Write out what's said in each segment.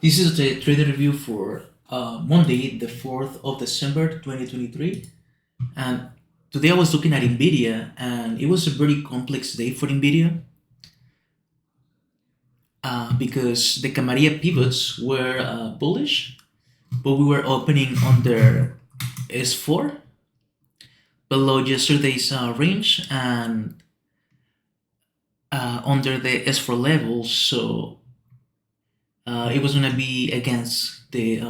This is the trader review for Monday, the 4th of December 2023. And today I was looking at NVIDIA, and it was a very complex day for NVIDIA because the Camarilla pivots were bullish, but we were opening under S4 below yesterday's range and under the S4 levels. So it was going to be against the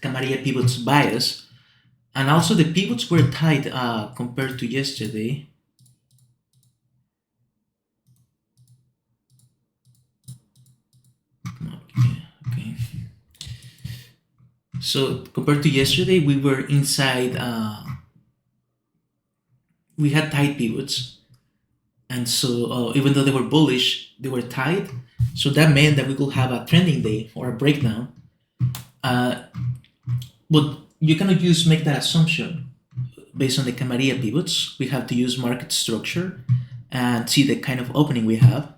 Camarilla pivots bias. And also the pivots were tight compared to yesterday. Okay. So compared to yesterday, we were inside. We had tight pivots, and so even though they were bullish, they were tight. So that meant that we could have a trending day or a breakdown. Uh, but you cannot use make that assumption based on the Camarilla pivots. We have to use market structure and see the kind of opening we have.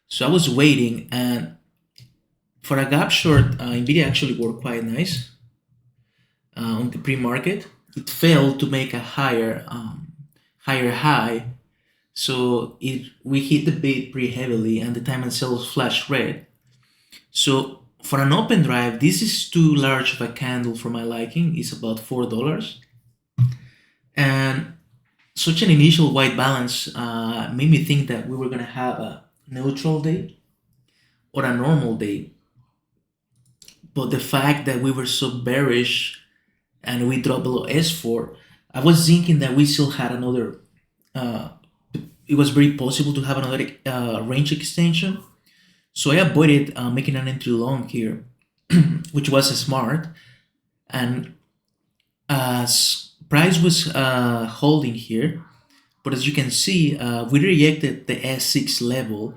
So I was waiting, and for a gap short, Nvidia actually worked quite nice on the pre-market. It failed to make a higher high, so we hit the bid pretty heavily, and the time and sales flashed red. So for an open drive, this is too large of a candle for my liking. It's about $4, and such an initial white balance made me think that we were gonna have a neutral day or a normal day. But the fact that we were so bearish and we dropped below S4, I was thinking that we still had another. It was very possible to have another range extension. So I avoided making an entry long here, which was smart. And as price was holding here, but as you can see, we rejected the S6 level.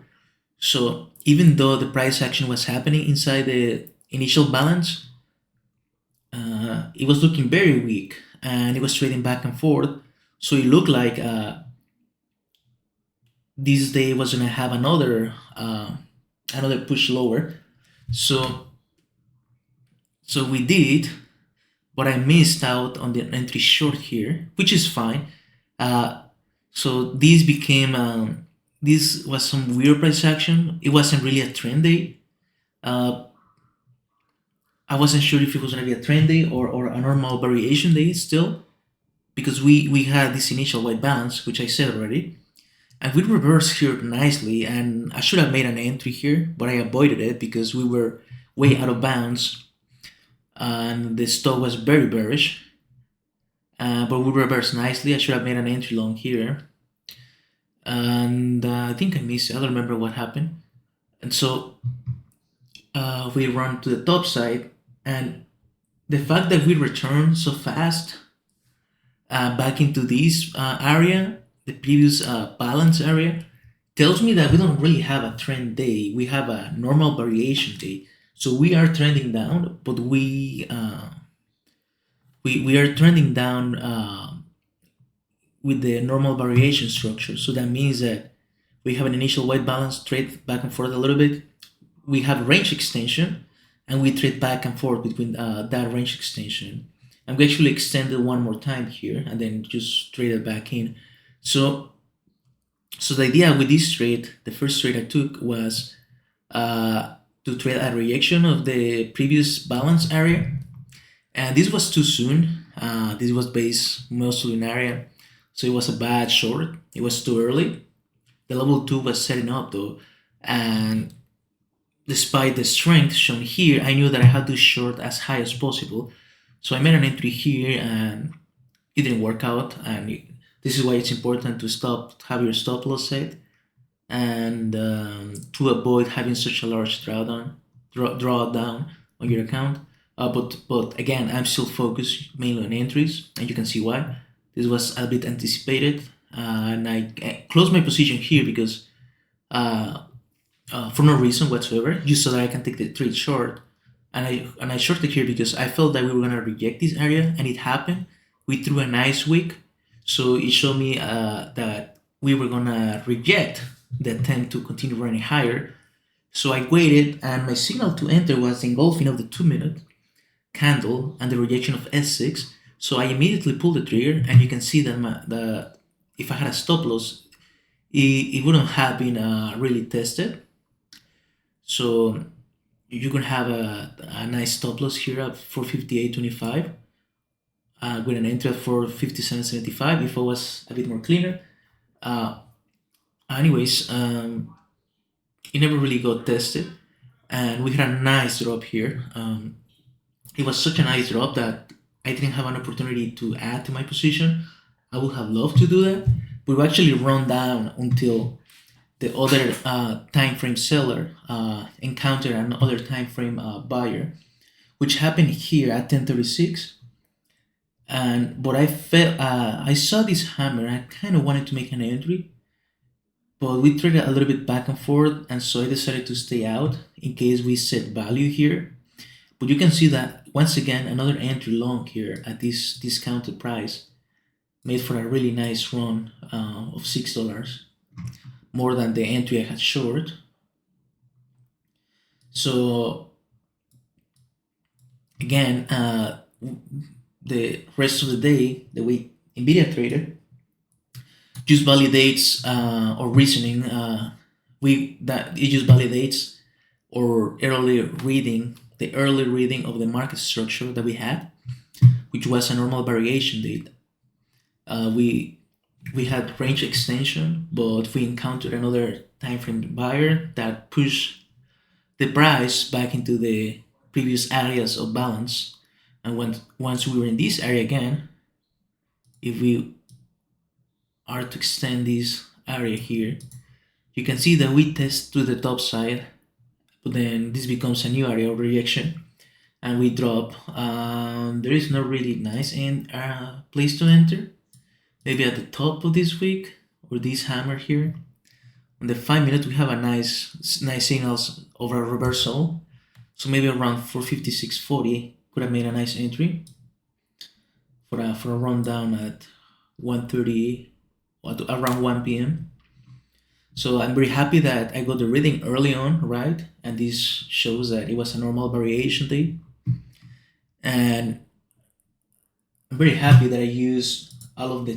So even though the price action was happening inside the initial balance, it was looking very weak and it was trading back and forth. So it looked like this day was gonna have another push lower. So we did, but I missed out on the entry short here, which is fine. So this was some weird price action. It wasn't really a trend day. I wasn't sure if it was going to be a trend day or a normal variation day still, because we had this initial white balance, which I said already, and we reversed here nicely. And I should have made an entry here, but I avoided it because we were way out of bounds, and the stock was very bearish. But we reversed nicely. I should have made an entry long here, and I think I missed. I don't remember what happened, and so we run to the top side, and the fact that we returned so fast back into this area, the previous balance area, tells me that we don't really have a trend day. We have a normal variation day. So we are trending down, but we are trending down with the normal variation structure. So that means that we have an initial white balance, trade back and forth a little bit. We have range extension, and we trade back and forth between that range extension. And we actually extended one more time here, and then just traded back in. So the idea with this trade, the first trade I took was to trade a rejection of the previous balance area, and this was too soon. This was based mostly in area, so it was a bad short. It was too early. The level 2 was setting up though, and despite the strength shown here, I knew that I had to short as high as possible. So I made an entry here, and it didn't work out. And this is why it's important to have your stop loss set, and to avoid having such a large drawdown on your account. But again, I'm still focused mainly on entries, and you can see why. This was a bit anticipated, and I closed my position here because for no reason whatsoever, just so that I can take the trade short. And I shorted here because I felt that we were gonna reject this area, and it happened. We threw a nice wick, so it showed me that we were gonna reject the attempt to continue running higher. So I waited, and my signal to enter was the engulfing of the 2 minute candle and the rejection of S6. So I immediately pulled the trigger, and you can see that if I had a stop loss, it wouldn't have been really tested. So you can have a nice stop loss here at 458.25 with an entry at 457.75 if I was a bit more cleaner. Uh, anyways, it never really got tested, and we had a nice drop here. It was such a nice drop that I didn't have an opportunity to add to my position. I would have loved to do that, but we actually run down until the other time frame seller encountered another time frame buyer, which happened here at 10:36. And but I saw this hammer. I kind of wanted to make an entry, but we traded a little bit back and forth, and so I decided to stay out in case we set value here. But you can see that once again another entry long here at this discounted price made for a really nice run of $6, more than the entry I had short. So again, the rest of the day, the way Nvidia traded, just validates or reasoning. We that it just validates or the early reading of the market structure that we had, which was a normal variation date. We had range extension, but we encountered another time frame buyer that pushed the price back into the previous areas of balance. And once we were in this area again, if we are to extend this area here, you can see that we test to the top side, but then this becomes a new area of rejection, and we drop. There is no really nice place to enter. Maybe at the top of this week or this hammer here. On the 5 minute, we have a nice signals over a reversal. So maybe around 456.40 could have made a nice entry for a rundown at 1:30 around 1 p.m. So I'm very happy that I got the reading early on, right? And this shows that it was a normal variation day. And I'm very happy that I used all of my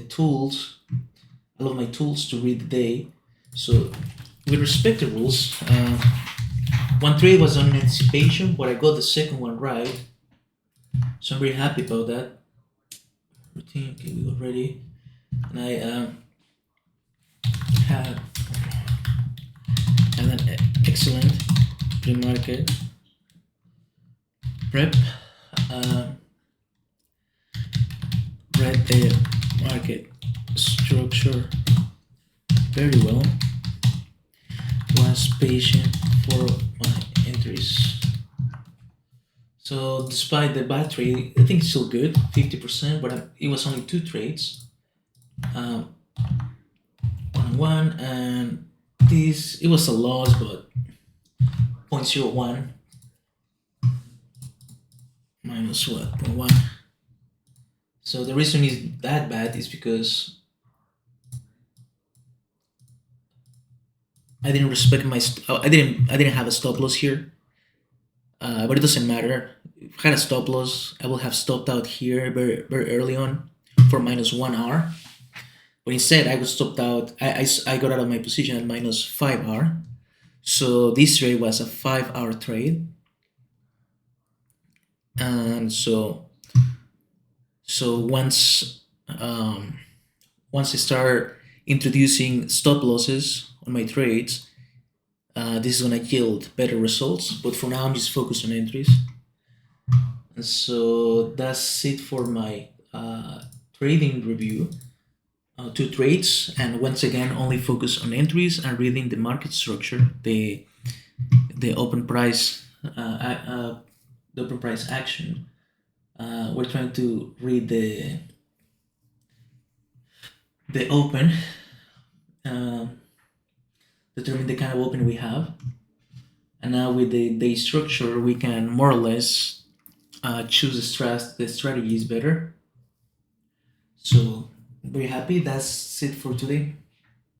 tools to read the day. So with respect to rules, one trade was on anticipation, but I got the second one right. So I'm very happy about that. Routine, okay, we got ready. And I had an excellent pre-market prep. Read the market structure very well. Was patient for my entries. So despite the bad trade, I think it's still good, 50%, but it was only two trades. Um, one and this, it was a loss, but 0.01 minus what? 0.1. So the reason is that bad is because I didn't respect I didn't have a stop loss here. But it doesn't matter. If I had a stop loss, I will have stopped out here very early on for -1 hour. But instead, I was stopped out. I got out of my position at -5 hour. So this trade was a 5 hour trade, and so once I start introducing stop losses on my trades, this is gonna yield better results. But for now, I'm just focused on entries. And so that's it for my trading review. Two trades, and once again, only focus on entries and reading the market structure, the open price, the open price action. We're trying to read the open, determine the kind of open we have, and now with the day structure, we can more or less choose the strategies better. So very happy. That's it for today.